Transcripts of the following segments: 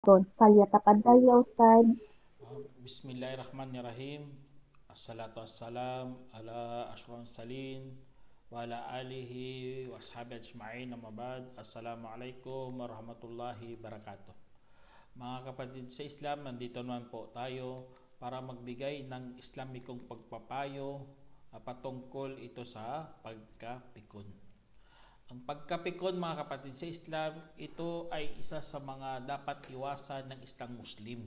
Falyatafadhal ya Ustad. Bismillahirrahmanirrahim. Assalatu wassalam ala asyrafil salin wa ala alihi wa ashabi ajma'in amma ba'd. Assalamualaikum warahmatullahi wabarakatuh. Mga kapatid sa Islam, nandito naman po tayo para magbigay ng Islamikong pagpapayo patungkol ito sa pagkapikon. Ang pagkapikon, mga kapatid sa Islam, ito ay isa sa mga dapat iwasan ng isang Muslim.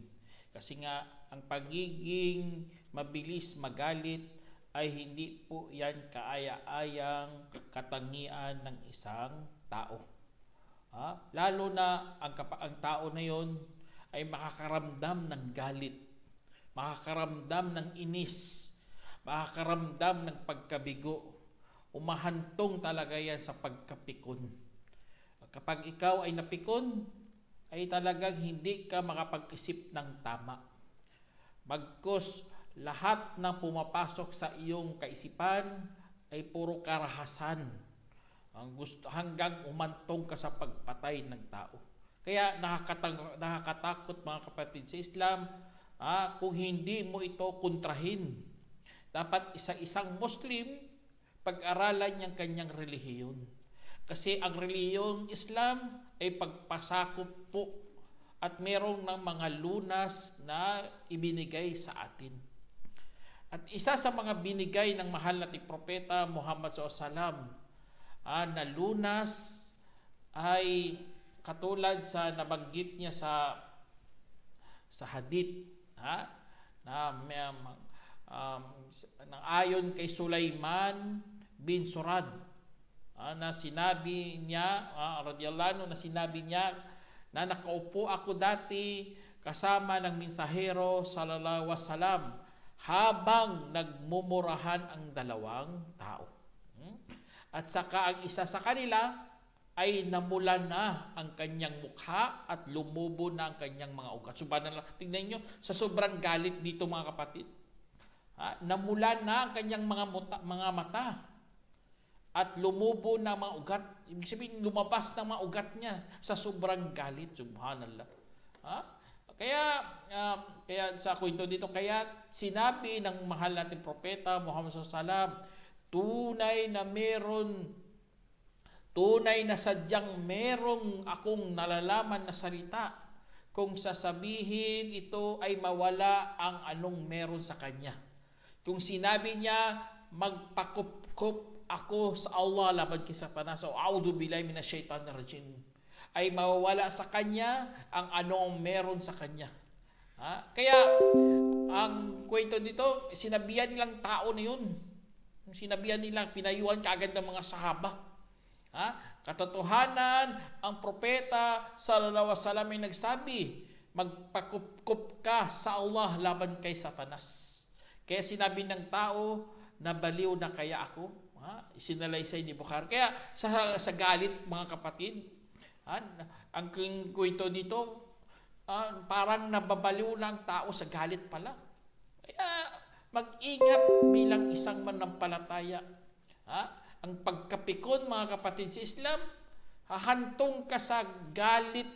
Kasi nga, ang pagiging mabilis magalit ay hindi po yan kaaya-ayang katangian ng isang tao. Lalo na ang tao na yon ay makakaramdam ng galit, makakaramdam ng inis, makakaramdam ng pagkabigo. Umahantong talaga yan sa pagkapikon. Kapag ikaw ay napikon, ay talagang hindi ka makapag-isip ng tama. Bagkus lahat ng pumapasok sa iyong kaisipan ay puro karahasan. Ang gusto hanggang umantong ka sa pagpatay ng tao. Kaya nakakatakot, mga kapatid sa Islam, kung hindi mo ito kontrahin. Dapat isang Muslim pag-aralan niyang kanyang relihiyon. Kasi ang relihiyong Islam ay pagpasakop po at merong ng mga lunas na ibinigay sa atin. At isa sa mga binigay ng mahal nating propeta Muhammad SAW na lunas ay katulad sa nabanggit niya sa hadith na ayon kay Sulaiman bin Surad na sinabi niya radiyallahu anhu, na sinabi niya na nakaupo ako dati kasama ng mensahero sallallahu alaihi wasallam habang nagmumurahan ang dalawang tao. At saka ang isa sa kanila ay namula na ang kanyang mukha at lumubo na ang kanyang mga ugat. Subhanallah, tingnan nyo, sa sobrang galit dito, mga kapatid. Namula na ang kanyang mga mata at lumubo na mga ugat. Ibig sabihin, lumabas na mga ugat niya sa sobrang galit. Subhanallah. Kaya sa kwento dito, kaya sinabi ng mahal nating propeta Muhammad SAW, tunay na sadyang merong akong nalalaman na salita kung sasabihin ito ay mawala ang anong meron sa kanya. Kung sinabi niya, magpakup-kup ako sa Allah laban kay Satanas, o a'udhu billahi minasyaitanir rajim, ay mawawala sa kanya ang anong meron sa kanya. Kaya ang kwento dito, sinabihan nilang tao na yun. Sinabihan nilang, pinayuhan kaagad ng mga sahaba. Katotohanan, ang propeta sallallahu alaihi wasallam ay nagsabi, magpakup-kup ka sa Allah laban kay Satanas. Kaya sinabi ng tao, nabaliw na kaya ako? Isinalaysay ni Bukhari. Kaya sa galit, mga kapatid, ang kwento dito, parang nababaliw na ang tao sa galit pala. Kaya mag-ingat bilang isang manampalataya. Ang pagkapikon, mga kapatid sa Islam, hahantong ka sa galit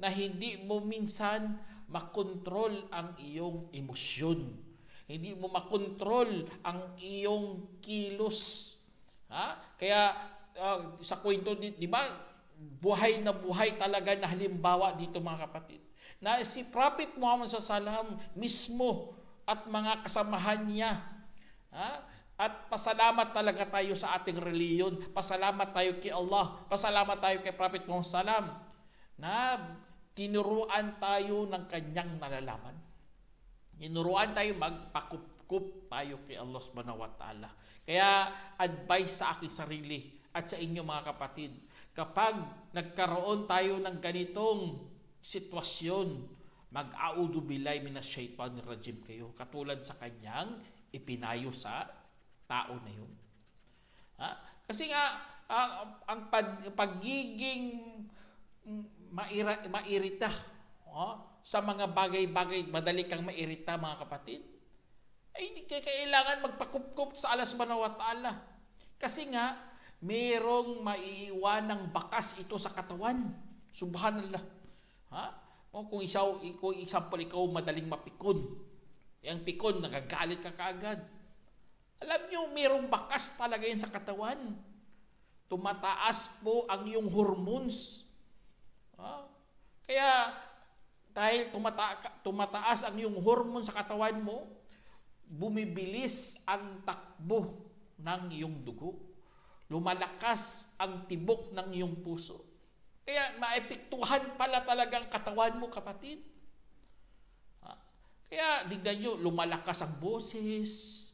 na hindi mo minsan makontrol ang iyong emosyon. Hindi mo makontrol ang iyong kilos. Kaya sa kwento, di ba, buhay na buhay talaga na halimbawa dito, mga kapatid, na si Prophet Muhammad SAW mismo at mga kasamahan niya. At pasalamat talaga tayo sa ating reliyon. Pasalamat tayo kay Allah. Pasalamat tayo kay Prophet Muhammad SAW na tinuruan tayo ng kanyang nalalaman. Tinuruan tayo, magpakup-kup tayo kay Allah subhanahu wa ta'ala. Kaya advice sa aking sarili at sa inyo, mga kapatid, kapag nagkaroon tayo ng ganitong sitwasyon, mag-a'udhu billahi minasyaitanir rajim kayo, katulad sa kanyang ipinayo sa tao na yun. Kasi nga, ang pagiging mairita sa mga bagay-bagay, madali kang mairita, mga kapatid, ay hindi kailangan magpakup-kup sa Allah subhanahu wa ta'ala. Kasi nga, merong maiiwanang bakas ito sa katawan. Subhanallah. O kung example, ikaw madaling mapikon. Yung pikon, nagagalit ka kaagad. Alam nyo, mayroong bakas talaga yan sa katawan. Tumataas po ang iyong hormones. Kaya, dahil tumataas ang iyong hormone sa katawan mo, bumibilis ang takbo ng iyong dugo. Lumalakas ang tibok ng iyong puso. Kaya maepektuhan pala talagang katawan mo, kapatid. Kaya dignan nyo, lumalakas ang boses,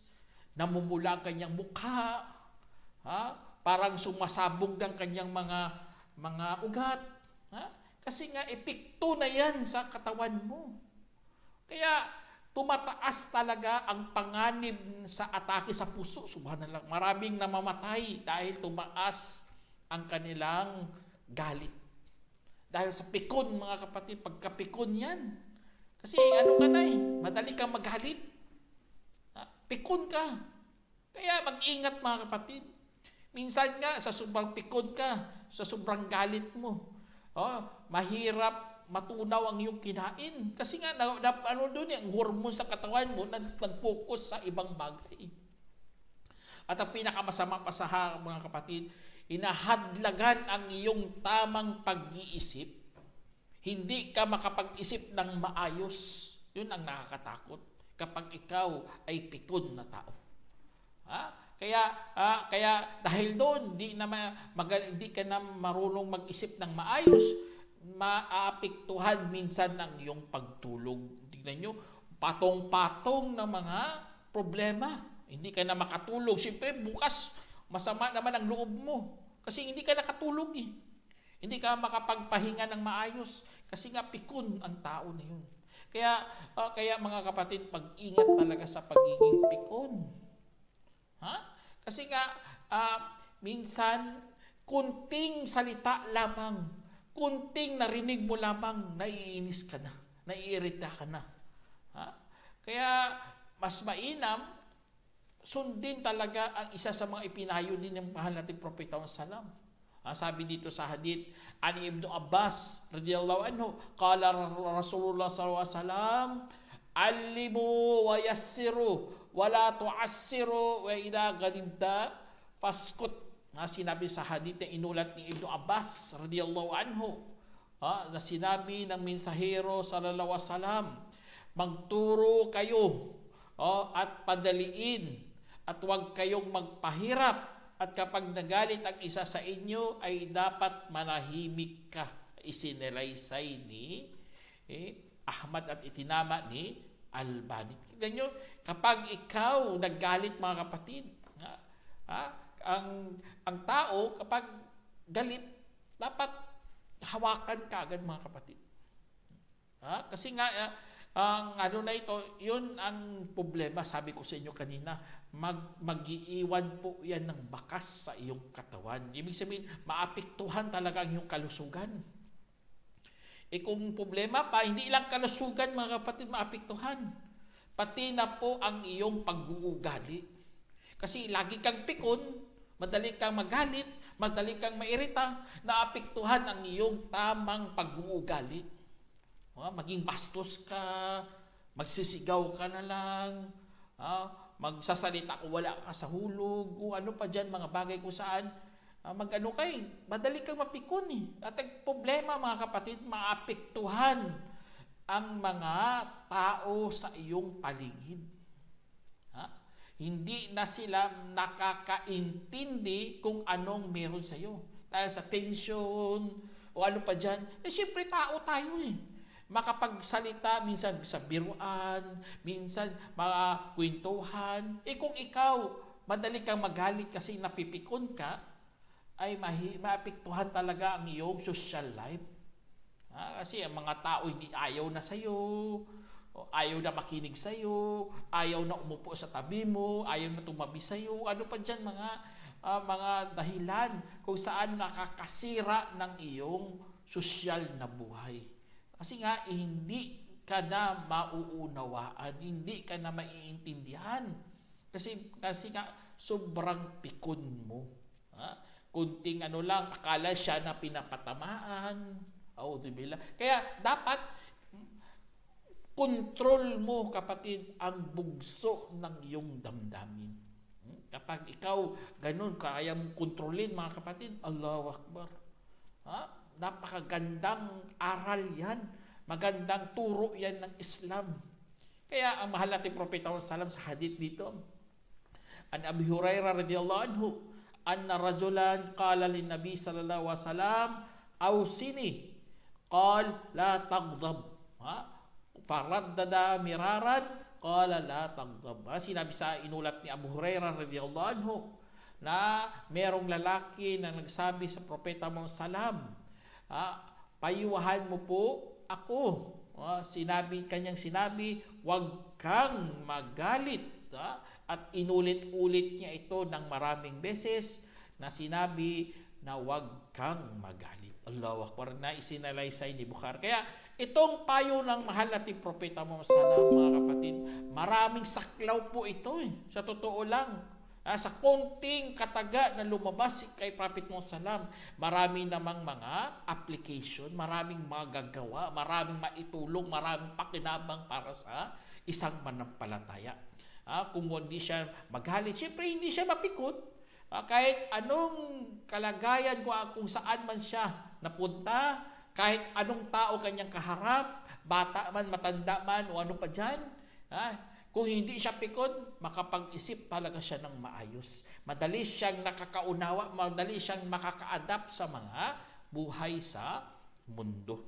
namumula ang kanyang mukha, parang sumasabog ng kanyang mga ugat. Kasi nga, epekto na yan sa katawan mo. Kaya, tumataas talaga ang panganib sa atake sa puso. Subhanallah, maraming namamatay dahil tumaas ang kanilang galit. Dahil sa pikon, mga kapatid, pagkapikon yan. Kasi ano ka na madali kang maghalit. Pikon ka. Kaya mag-ingat, mga kapatid. Minsan nga, sa sobrang pikon ka, sa sobrang galit mo, mahirap matunaw ang iyong kinain. Kasi nga, ang hormone sa katawan mo, nag-focus sa ibang bagay. At ang pinakamasama pa sa mga kapatid, inahadlagan ang iyong tamang pag-iisip. Hindi ka makapag-isip ng maayos. Yun ang nakakatakot kapag ikaw ay pikon na tao. Kaya dahil doon, hindi ka na marunong mag-isip ng maayos, maapektuhan minsan ng iyong pagtulog. Tingnan nyo, patong-patong ng mga problema. Hindi ka na makatulog. Siyempre, bukas, masama naman ang loob mo. Kasi hindi ka nakatulog Hindi ka makapagpahinga ng maayos. Kasi nga, pikon ang tao na yun. Kaya mga kapatid, pag-ingat talaga sa pagiging pikon. Kasi nga, minsan, kunting salita lamang, kunting narinig mo lamang, naiinis ka na, naiirita ka na. Kaya, mas mainam, sundin talaga ang isa sa mga ipinayo din ng mahal nating Propeta Muhammad. Sabi dito sa hadith, ani Ibn Abbas, radiyallahu anhu, qala Rasulullah sallallahu alaihi wasallam, allimu wa yassiru, wa la tu'assiru, wa idha gadibta, faskut. Sinabi sa hadith na inulat ni Ibn Abbas, radiyallahu anhu, na sinabi ng mensahero sallallahu alaihi wasallam, magturo kayo at padaliin at huwag kayong magpahirap. At kapag nagalit ang isa sa inyo, ay dapat manahimik ka. Isinelaysay ni Ahmad at itinama ni Albani. Tignan nyo, kapag ikaw nagalit, mga kapatid, ang tao, kapag galit, dapat hawakan ka agad, mga kapatid. Kasi nga, ang yun ang problema, sabi ko sa inyo kanina, mag-iiwan po yan ng bakas sa iyong katawan. Ibig sabihin, maapektuhan talaga ang iyong kalusugan. Kung problema pa, hindi lang kalusugan, mga kapatid, maapektuhan. Pati na po ang iyong pag-uugali. Kasi lagi kang pikon, madali kang magalit, madali kang mairita, naapektuhan ang iyong tamang pag-uugali. Maging bastos ka, magsisigaw ka na lang, magsasalita kung wala ka sa hulog, o ano pa dyan, mga bagay kung saan, madali kang mapikon At ang problema, mga kapatid, maapektuhan ang mga tao sa iyong paligid. Hindi na sila nakakaintindi kung anong meron sa iyo. Dahil sa tension, o ano pa dyan, siyempre tao tayo makapagsalita, minsan sa biruan, minsan mga kwentuhan. Kung ikaw, madali kang magalit kasi napipikon ka, ay maapektuhan talaga ang iyong social life. Kasi ang mga tao hindi ayaw na sa'yo, ayaw na makinig sa'yo, ayaw na umupo sa tabi mo, ayaw na tumabi sa'yo, ano pa dyan mga dahilan kung saan nakakasira ng iyong social na buhay. Kasi nga, hindi ka na mauunawaan, hindi ka na maiintindihan. Kasi nga, sobrang pikon mo. Kunting akala siya na pinapatamaan. Kaya dapat, Kontrol mo, kapatid, ang bugso ng iyong damdamin. Kapag ikaw ganun, kaya mong kontrolin, mga kapatid, Allahu Akbar. Napakagandang aral yan. Magandang turo yan ng Islam. Kaya ang mahal natin Propeta Muhammad sa hadith dito, an Abi Hurairah radhiyallahu anhu, anna rajulan qala lin Nabi sallallahu alaihi wasallam, awsini, qal la taghdab. Faraddada miraran, qala la taghdab. Sinabi sa inulat ni Abu Hurairah radhiyallahu anhu na merong lalaki na nagsabi sa Propeta Muhammad sallam, payuhan mo po ako. Kanyang sinabi, huwag kang magalit. At inulit-ulit niya ito ng maraming beses na sinabi na huwag kang magalit. Allahu Akbar, na isinalaysay ni Bukhari. Kaya itong payo ng mahal nating Propeta Muhammad sallallahu, mga kapatid, maraming saklaw po ito. Sa totoo lang, sa konting kataga na lumabas kay Prophet Muhammad sallallahu, marami namang mga application, maraming magagawa, maraming maitulong, maraming pakinabang para sa isang manampalataya. Kung hindi siya magalit, siyempre hindi siya mapikot. Kahit anong kalagayan, kung saan man siya napunta, kahit anong tao kanyang kaharap, bata man, matanda man, o ano pa dyan, kung hindi siya pikon, makapag-isip talaga siya ng maayos. Madali siyang nakakaunawa, madali siyang makaka-adapt sa mga buhay sa mundo.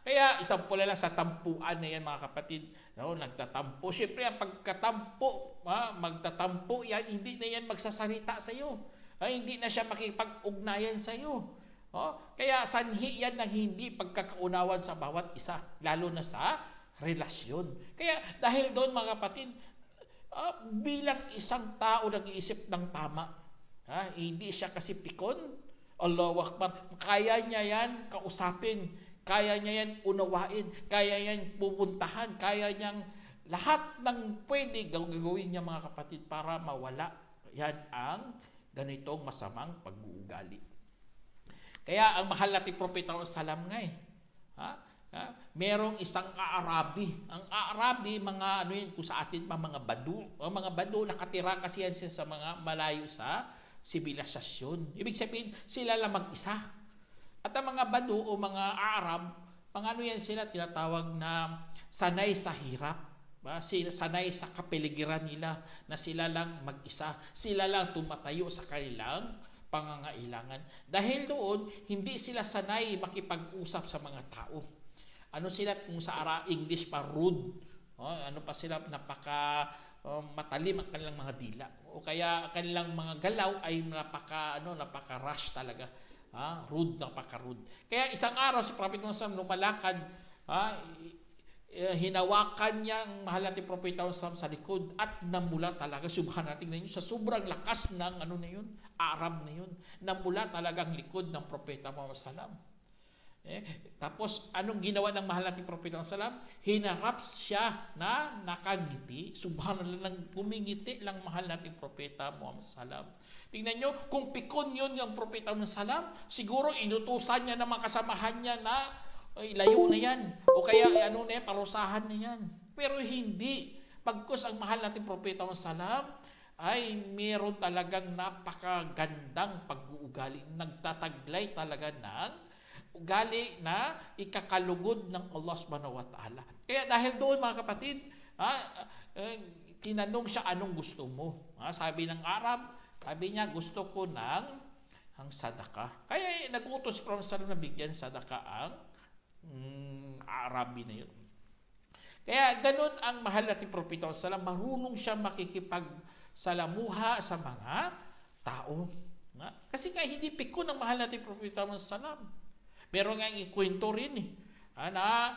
Kaya isang pula lang sa tampuan na yan, mga kapatid. Nagtatampo. Siyempre, ang pagkatampo, magtatampo yan, hindi na yan magsasalita sa iyo. Hindi na siya makipag-ugnayan sa iyo. Kaya sanhi yan ng hindi pagkakaunawan sa bawat isa, lalo na sa relasyon. Kaya dahil doon, mga kapatid, bilang isang tao nag-iisip ng tama, hindi siya kasi pikon, Allahu Akbar, kaya niya yan kausapin, kaya niya yan unawain, kaya yan pupuntahan, kaya niyang lahat ng pwede gagawin niya, mga kapatid, para mawala yan ang ganitong masamang pag-uugali. Kaya ang mahal nating Propeta Salam nga merong isang Aarabi. Ang Aarabi, mga ano yun, kung sa atin pa mga Badu. Ang mga Badu, nakatira kasi yan sa mga malayo sa sibilisasyon. Ibig sabihin, sila lang mag-isa. At ang mga Badu o mga Arab, mga ano yan sila, tinatawag na sanay sa hirap. Sanay sa kapeligiran nila na sila lang mag-isa. Sila lang tumatayo sa kanilang pangangailangan. Dahil doon, hindi sila sanay makipag-usap sa mga tao. Ano sila kung sa English pa, rude. Ano pa sila, napaka matalim ang kanilang mga dila. O kaya kanilang mga galaw ay napaka rush talaga. Rude, napaka-rude. Kaya isang araw si Prophet Muhammad lumalakad, hinawakan niya ang mahal nating Propeta Muhammad sa likod at namula talaga. Subhanallah, tingnan niyo sa sobrang lakas ng ano na yun, Arab na yun. Namula talaga ang likod ng Propeta Muhammad sallam. Tapos anong ginawa ng mahal nating Propeta Muhammad sallam? Hinarap siya na nakangiti. Subhanallah, nang gumingiti lang mahal nating Propeta Muhammad sallam. Tingnan nyo, kung pikon yun yung Propeta Muhammad sallam, siguro inutusan niya ng mga kasamahan niya na layo na yan. O kaya parusahan na yan. Pero hindi. Pagkus ang mahal nating Propeta Muhammad sallam ay meron talagang napakagandang pag-uugali. Nagtataglay talaga ng ugali na ikakalugod ng Allah subhanahu wa ta'ala. Kaya dahil doon, mga kapatid, tinanong siya, anong gusto mo? Sabi ng Arab, sabi niya, gusto ko ng sadaka. Kaya nag-utos from Salam na bigyan sadaka ang Arabi na yun. Kaya ganun ang mahal nating Propeta Salam, marunong siya makikipagsalamuha sa mga tao. Kasi nga hindi pikon ang mahal nating Propeta Salam. Meron nga ikwento rin na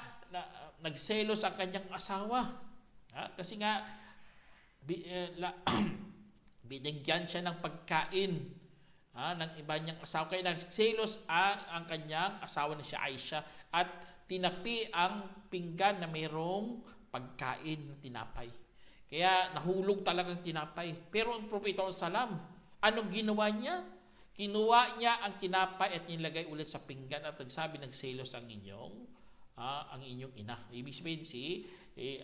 nagselos ang kanyang asawa. Kasi nga binigyan siya ng pagkain ng iba niyang asawa. Kaya nagselos ang kanyang asawa na si Aisha at tinapi ang pinggan na mayroong pagkain ng tinapay. Kaya nahulog talagang tinapay. Pero ang Propeta Salam, anong ginawa niya? Kinuha niya ang tinapay at nilagay ulit sa pinggan at nagsabi, nagselos ang inyong ang inyong ina. Ibig sabihin si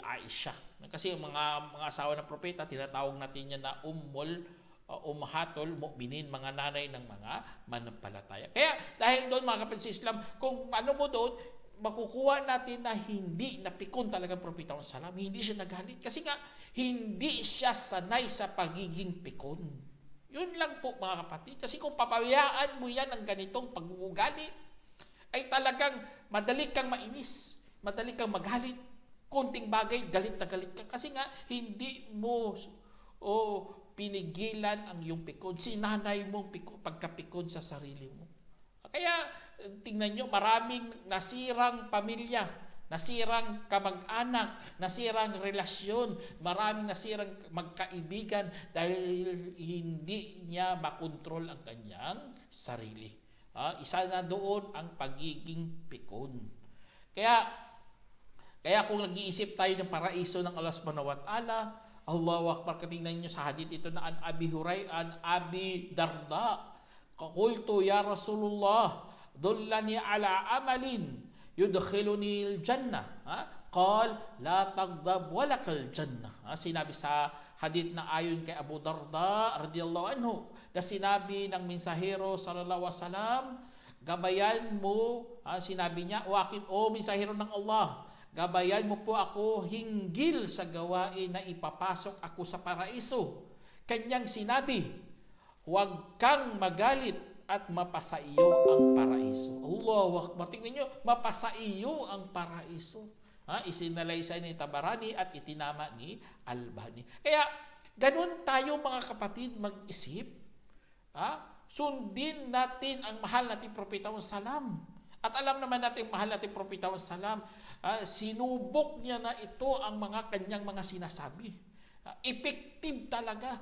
Aisha. Kasi mga asawa ng propeta, tinatawag natin yan na ummahatul mu'minin, mga nanay ng mga manampalataya. Kaya dahil doon mga kapatid sa Islam, kung ano mo doon, makukuha natin na hindi napikon talaga ang propeta ng salam, hindi siya nagalit. Kasi nga, hindi siya sanay sa pagiging pikon. Yun lang po mga kapatid. Kasi kung papayaan mo yan ng ganitong pag-uugali, ay talagang madali kang mainis, madali kang magalit. Konting bagay, galit na galit ka. Kasi nga, hindi mo pinigilan ang iyong pikon. Sinanay mong pagkapikon sa sarili mo. Kaya, tingnan nyo, maraming nasirang pamilya, nasirang kamag-anak, nasirang relasyon, maraming nasirang magkaibigan dahil hindi niya makontrol ang kanyang sarili. Isa na doon ang pagiging pikon. Kaya kung nag-iisip tayo ng paraiso ng Allah subhanahu wa ta'ala, Allahu Akbar, katingnan nyo sa hadith ito na an Abi Darda, qultu ya Rasulullah, dullani ala amalin yudkhiluni al-jannah. Qal la taghdab walakal jannah. Sinabi sa hadith na ayon kay Abu Darda radhiyallahu anhu, na sinabi ng mensahero sallallahu alaihi wasallam, gabayan mo, sinabi niya, o mensahero ng Allah, gabayan mo po ako hinggil sa gawain na ipapasok ako sa paraiso. Kanyang sinabi, huwag kang magalit at mapasaiyo ang paraiso. Allahu Akbar. Tingnan nyo, mapasaiyo ang paraiso. Isinalaysay ni Tabarani at itinama ni Albani. Kaya, ganun tayo mga kapatid mag-isip. Sundin natin ang mahal nating propeta ng salam. At alam naman natin mahal nating propeta ng salam, sinubok niya na ito ang mga kanyang mga sinasabi. Effective talaga.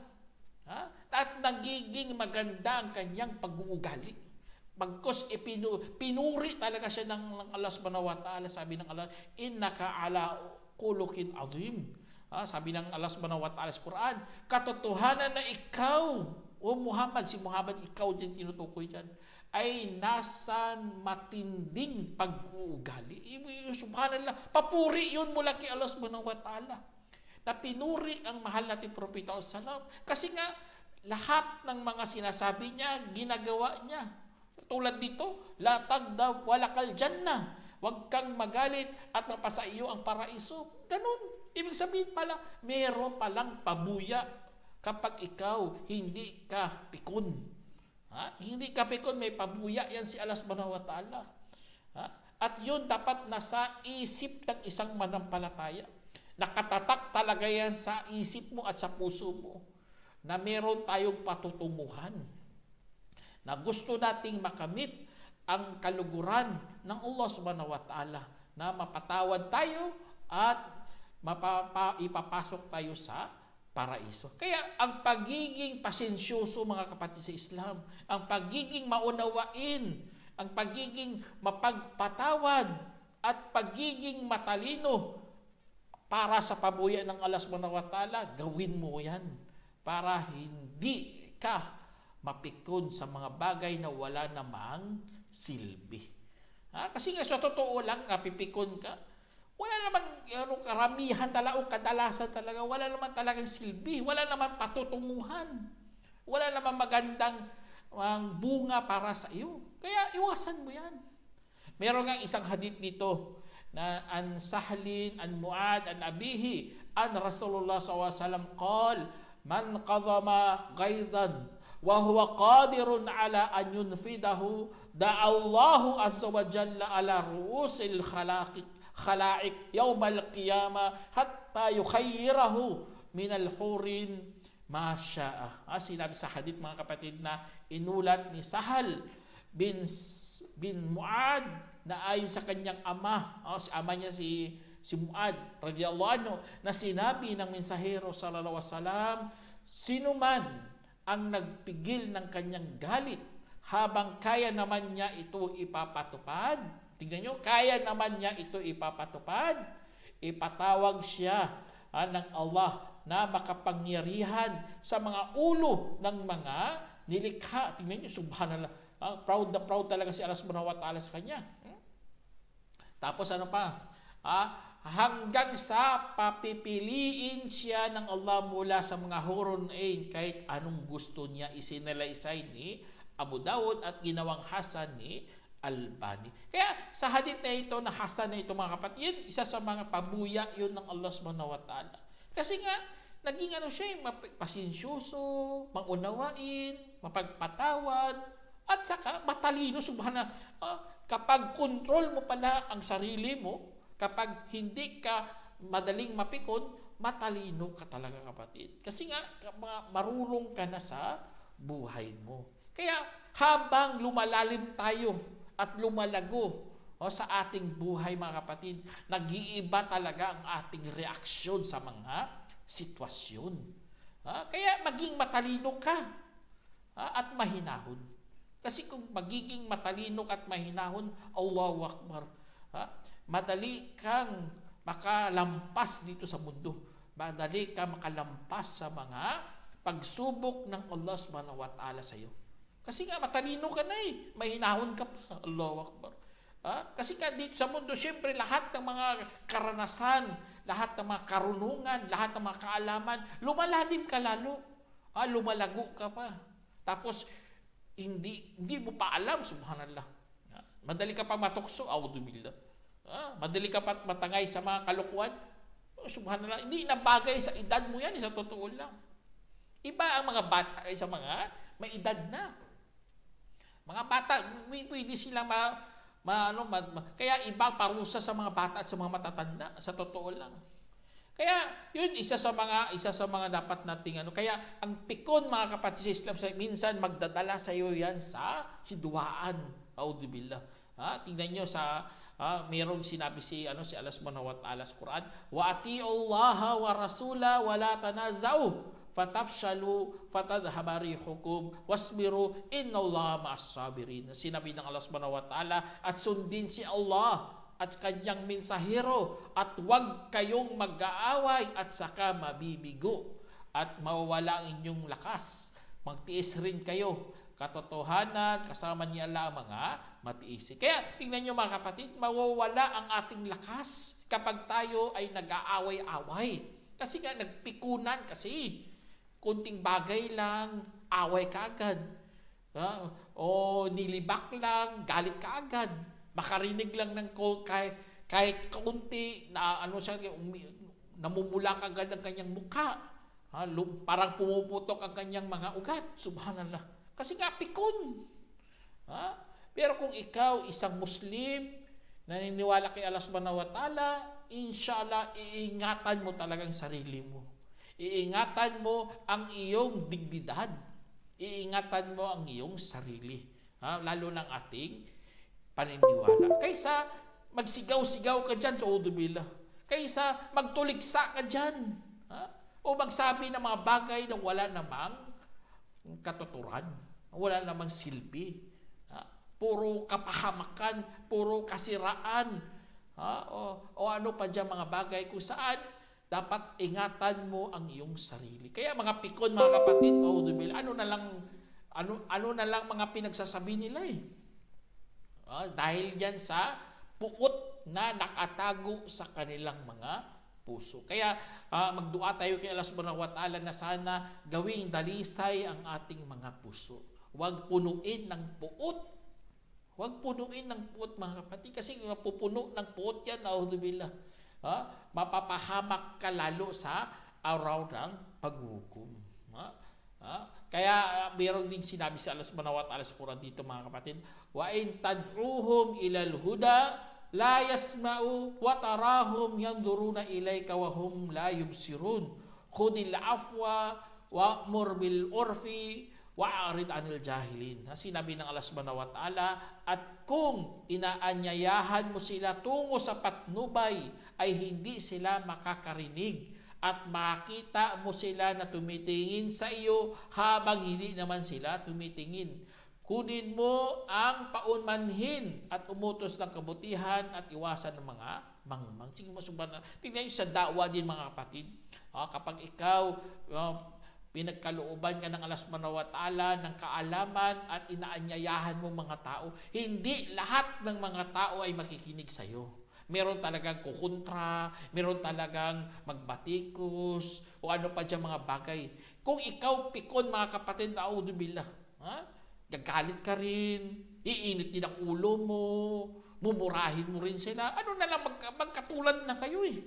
At nagiging maganda ang kanyang pag-uugali. Bagkus pinuri talaga siya ng Allah subhanahu wa ta'ala. Sabi ng Allah, innaka ala khuluqin azim. Sabi ng Allah subhanahu wa ta'ala sa Quran, katotohanan na ikaw, o Muhammad, si Muhammad, ikaw din tinutukoy dyan, ay nasa matinding pag-uugali. Subhanallah, papuri yun mula kay Allah subhanahu wa ta'ala. Na pinuri ang mahal nating propeta sallam. Kasi nga, lahat ng mga sinasabi niya, ginagawa niya. Tulad dito, la taghdab walakal jannah. Huwag kang magalit at mapasaiyo ang paraiso. Ganun. Ibig sabihin pala, meron palang pabuya kapag ikaw hindi ka pikon. Hindi ka pikon, may pabuya yan si Allah subhanahu wa ta'ala. At yun dapat nasa isip ng isang manampalataya. Nakatatak talaga yan sa isip mo at sa puso mo na meron tayong patutunguhan na gusto nating makamit ang kaluguran ng Allah subhanahu wa ta'ala na mapatawad tayo at ipapasok tayo sa paraiso. Kaya ang pagiging pasensyoso mga kapatid sa Islam, ang pagiging maunawain, ang pagiging mapagpatawad at pagiging matalino para sa pabuya ng Allah subhanahu wa ta'ala, gawin mo yan para hindi ka mapikon sa mga bagay na wala namang silbi. Kasi nga sa totoo lang, napipikon ka, wala namang karamihan talaga o kadalasan talaga, wala naman talagang silbi, wala naman patutunguhan, wala naman magandang bunga para sa iyo. Kaya iwasan mo yan. Meron nga isang hadith dito na an Sahlin, an Muad, an Abihi, an Rasulullah SAW qal, man qadama ghaidan wa huwa qadirun ala an yunfidahu da'allahu azza wa jalla ala ru'usil khala'iq yawmal qiyamah hatta yukhayyirahu minal hurin ma sya'a. Sinabi sa hadith mga kapatid na inulat ni Sahal bin Muad na ayon sa kanyang ama, si ama niya si Muad radhiyallahu anhu, na sinabi ng mensahero sallallahu alaihi wasallam, sino man ang nagpigil ng kanyang galit habang kaya naman niya ito ipapatupad, tingnan nyo, kaya naman niya ito ipapatupad, ipatawag siya ng Allah na makapangyarihan sa mga ulo ng mga nilikha. Tingnan nyo, subhanallah, proud na proud talaga si Allah subhanahu wa ta'ala sa kanya. Tapos ano pa? Hanggang sa papipiliin siya ng Allah mula sa mga hurun ain kahit anong gusto niya. Isinalaysay ni Abu Dawud at ginawang hasan ni Albani. Kaya sa hadith na ito, na hasan na ito mga kapatid, yun, isa sa mga pabuya yun ng Allah subhanahu wa ta'ala. Kasi nga, naging siya, pasensyoso, maunawain, mapagpatawad, at saka matalino, kapag control mo pala ang sarili mo, kapag hindi ka madaling mapikon, matalino ka talaga kapatid. Kasi nga, marunong ka na sa buhay mo. Kaya habang lumalalim tayo at lumalago sa ating buhay mga kapatid, nag-iiba talaga ang ating reaksyon sa mga sitwasyon. Kaya maging matalino ka at mahinahon. Kasi kung magiging matalino at mahinahon, Allahu Akbar, madali kang makalampas dito sa mundo. Madali kang makalampas sa mga pagsubok ng Allah subhanahu wa ta'ala sa iyo. Kasi nga matalino ka na mahinahon ka pa. Allahu Akbar. Kasi nga dito sa mundo, siyempre lahat ng mga karanasan, lahat ng mga karunungan, lahat ng mga kaalaman, lumalalim ka lalo. Lumalago ka pa. Tapos, hindi mo pa alam, subhanallah. Madali ka pa matukso, a'udzubillah. Madali ka pa matangay sa mga kalukuan. Subhanallah, hindi na bagay sa edad mo yan, sa totoo lang. Iba ang mga bata sa mga may edad na. Mga bata, pwede silang kaya iba parusa sa mga bata at sa mga matatanda, sa totoo lang. Kaya yun isa sa mga dapat nating kaya ang pikon mga kapatid sa Islam, minsan magdadala sa iyo yan sa hidwaan. A'udzubillah. Tingnan niyo sa mayroong sinabi si Allah subhanahu wa ta'ala sa Quran, wa atiullaha wa rasula wa la tanazau fatafshalu fatadhhaba rihukum wasbiru innallaha ma'as-sabirin. Sinabi ng Allah subhanahu wa ta'ala, at sundin si Allah at kanyang mensahero at huwag kayong mag-aaway at saka mabibigo at mawawala ang inyong lakas. Magtiis rin kayo. Katotohanan, kasama niya Allah ang mga matiisi. Kaya tingnan nyo mga kapatid, mawawala ang ating lakas kapag tayo ay nag-aaway-away. Kasi nga nagpikunan kasi. Kunting bagay lang, away ka agad. O nilibak lang, galit ka agad. Makarinig lang ng kahit kaunti na namumula ka agad ang kanyang mukha. Parang pumuputok ang kanyang mga ugat. Subhanallah. Kasi nga pikon. Pero kung ikaw isang Muslim, naniniwala kay Allah subhanahu wa ta'ala, inshallah, iingatan mo talagang sarili mo. Iingatan mo ang iyong dignidad. Iingatan mo ang iyong sarili. Lalo ng ating paniniwala. Kaysa magsigaw-sigaw ka dyan sa a'udzubillah. Kaysa magtuligsa ka dyan. O magsabi ng mga bagay na wala namang katuturan. Wala namang silbi. Puro kapahamakan, puro kasiraan. O ano pa dyan mga bagay kung saan dapat ingatan mo ang iyong sarili. Kaya mga pikon, mga kapatid, ano na lang mga pinagsasabi nila dahil yan sa puot na nakatago sa kanilang mga puso. Kaya magdua tayo kay Allah subhanahu wa ta'ala na sana gawing dalisay ang ating mga puso. Huwag punuin ng puot. Huwag punuin ng puot mga kapatid. Kasi mapupuno ng puot yan, a'udzubillah. Mapapahamak ka lalo sa araw ng paghukom. Kaya mayroon din sinabi sa Allah subhanahu wa ta'ala sa Quran dito mga kapatid, wa in tad'uhum ilal huda la yasma'u wa tarahum yanzuruna ilayka wa hum la yubsirun khudil afwa wa'mur bil urfi wa'arid anil jahilin. Sinabi ng Allah subhanahu wa ta'ala, at kung inaanyayahan mo sila tungo sa patnubay ay hindi sila makakarinig at makita mo sila na tumitingin sa iyo habang hindi naman sila tumitingin. Kunin mo ang paunmanhin at umutos ng kabutihan at iwasan ng mga mangmang. Sige mo subhanallah. Tingnan niyo sa da'wa din mga kapatid. Kapag ikaw pinagkalooban ka ng Allah subhanahu wa ta'ala ng kaalaman at inaanyayahan mo mga tao, hindi lahat ng mga tao ay makikinig sa iyo. Meron talagang kukontra, meron talagang magbatikos, o ano pa dyan mga bagay. Kung ikaw pikon mga kapatid na audubillah, gagalit ka rin, iinit din ang ulo mo, mumurahin mo rin sila, ano na lang, magkatulad na kayo eh.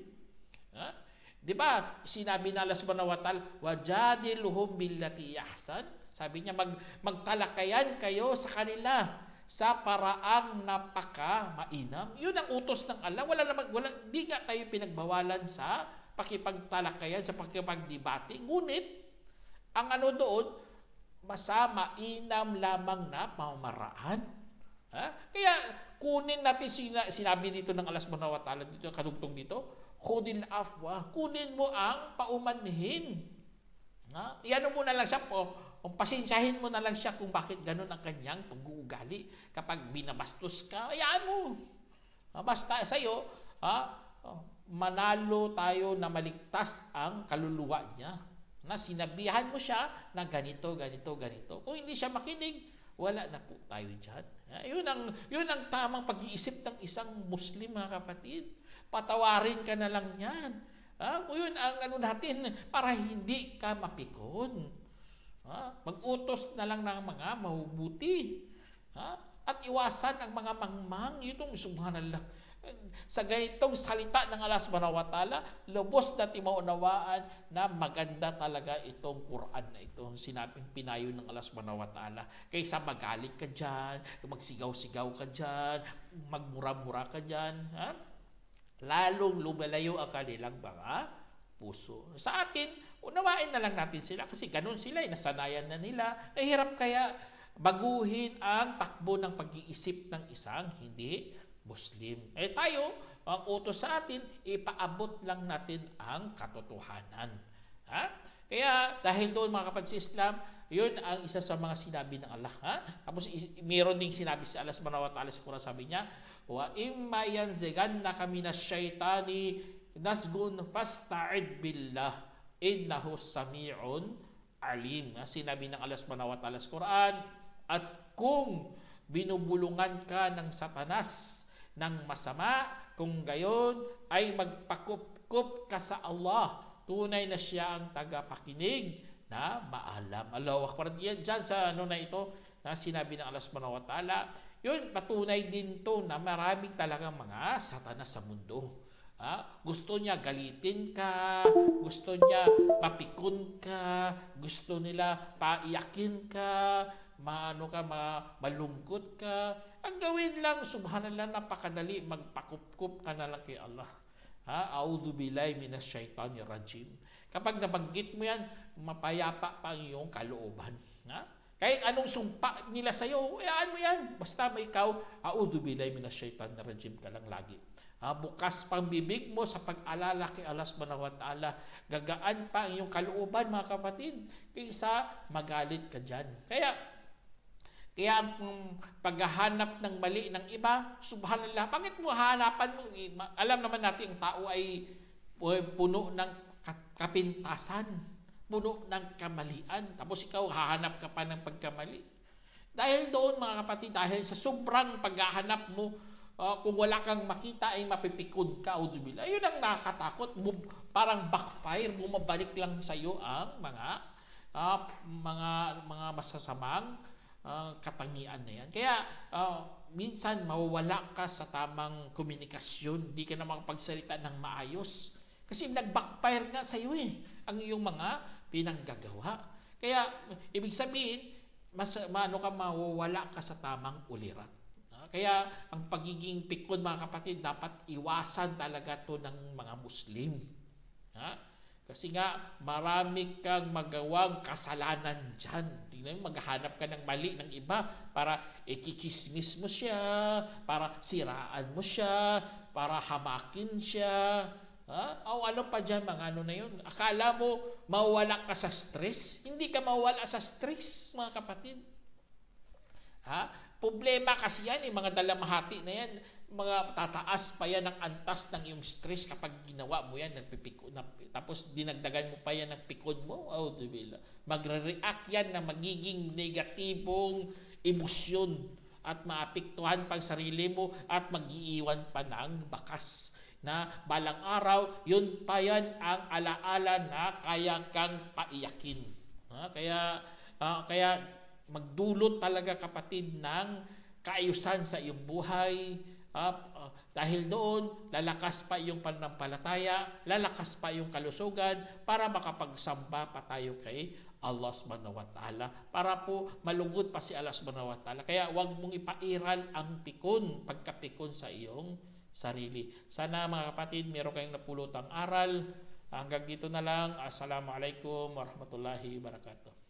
Di ba? Sinabi na Allah subhanahu wa ta'ala, wajadiluhum billati ahsan. Sabi niya, magtalakayan kayo sa kanila sa paraang napaka mainam. Yun ang utos ng Allah. Di nga tayo pinagbawalan sa pakipagtalakayan, sa pakipagdebate. Ngunit, ang ano doon, mainam lamang na pamamaraan. Kaya, kunin natin, sinabi dito ng Allah subhanahu wa ta'ala, dito, kadugtong dito, khudil afwa, kunin mo ang paumanhin. Iyan mo na lang siya po, pasensyahin mo na lang siya kung bakit ganun ang kanyang pag-uugali. Kapag binabastos ka, ayaan mo. Basta sa'yo, manalo tayo na maligtas ang kaluluwa niya. Na sinabihan mo siya na ganito, ganito, ganito. Kung hindi siya makinig, wala na po tayo dyan. Yun ang tamang pag-iisip ng isang Muslim, mga kapatid. Patawarin ka na lang yan. Kung yun ang ano natin, para hindi ka mapikon. Mag-utos na lang ng mga mahubuti. At iwasan ang mga mangmang. Itong subhanallah. Sa ganitong salita ng Allah subhanahu wa ta'ala, lubos na timaunawaan na maganda talaga itong Quran na ito. Sinabing pinayo ng Allah subhanahu wa ta'ala. Kaysa magalit ka dyan, magsigaw-sigaw ka dyan, magmura-mura ka dyan, lalong lumalayo ang kanilang mga puso. Sa atin, unawain na lang natin sila kasi ganun sila, nasanayan na nila. Nahirap kaya baguhin ang takbo ng pag-iisip ng isang hindi Muslim. Tayo, ang utos sa atin, ipaabot lang natin ang katotohanan. Kaya dahil doon mga kapatid sa Islam, yun ang isa sa mga sinabi ng Allah. Tapos mayroon ding sinabi si Allah subhanahu wa ta'ala sa Quran, sabi niya, wa imma yanzigannaka minasyaitani nasgun fasta'id billah innahu sami'un alim. Sinabi ng Allah subhanahu wa ta'ala sa Quran, at kung binubulungan ka ng Satanas ng masama, kung gayon ay magpakup-kup ka sa Allah, tunay na siya ang tagapakinig na maalam. Allahu Akbar. Yan dyan sa ano na ito na sinabi ng Allah subhanahu wa ta'ala, yun, patunay din to na maraming talagang mga Satanas sa mundo. Gusto niya galitin ka, gusto niya mapikon ka, gusto nila paiyakin ka, malungkot ka. Ang gawin lang, subhanallah, napakadali, magpakup-kup ka na lang kay Allah. A'udhu billahi minash shaitanir rajim. Kapag nabanggit mo yan, mapayapa pa ang iyong kalooban. Kahit anong sumpa nila sa'yo, ayaan mo yan. Basta may ikaw, a'udhu billahi minash shaitanir rajim ka lang lagi. Bukas pang bibig mo sa pag-alala kay Allah subhanahu wa ta'ala, gagaan pa ang iyong kalooban, mga kapatid, kaysa magalit ka dyan. Kaya ang paghahanap ng mali ng iba, subhanallah, bakit mo hahanapan mo? Alam naman natin, ang tao ay puno ng kapintasan, puno ng kamalian, tapos ikaw hahanap ka pa ng pagkamali. Dahil doon, mga kapatid, dahil sa sobrang paghahanap mo, kung wala kang makita ay mapipikon ka, auzubillah. Ayun ang nakakatakot, parang backfire, bumabalik lang sa iyo ang mga masasamang katangian na yan. Kaya minsan mawawala ka sa tamang komunikasyon, hindi ka na makapagsalita ng maayos kasi nag-backfire nga sa iyo ang iyong mga pinanggagawa. Kaya ibig sabihin, mawawala ka sa tamang ulirat. Kaya ang pagiging pikon, mga kapatid, dapat iwasan talaga to ng mga Muslim. Kasi nga, marami kang magawang kasalanan dyan. Tingnan mo, maghahanap ka ng mali ng iba para ikikismis mo siya, para siraan mo siya, para hamakin siya. O ano pa dyan, mga ano na yun. Akala mo, mawala ka sa stress? Hindi ka mawala sa stress, mga kapatid. Problema kasi yan, mga dalamhati na yan, mga tataas pa yan ang antas ng iyong stress kapag ginawa mo yan, tapos dinagdagan mo pa yan ng pikon mo, magre-react yan na magiging negatibong emosyon at maapektuhan pang sarili mo at mag-iiwan pa ng bakas na balang araw, yun pa yan ang alaala na kaya kang paiyakin. Kaya magdulot talaga kapatid ng kaayusan sa iyong buhay. Dahil doon, lalakas pa iyong pananampalataya, lalakas pa iyong kalusugan para makapagsamba pa tayo kay Allah subhanahu wa ta'ala. Para po malugod pa si Allah subhanahu wa ta'ala. Kaya huwag mong ipairal ang pikon, pagkapikon sa iyong sarili. Sana mga kapatid, meron kayong napulutang aral. Hanggang dito na lang. Assalamualaikum warahmatullahi wabarakatuh.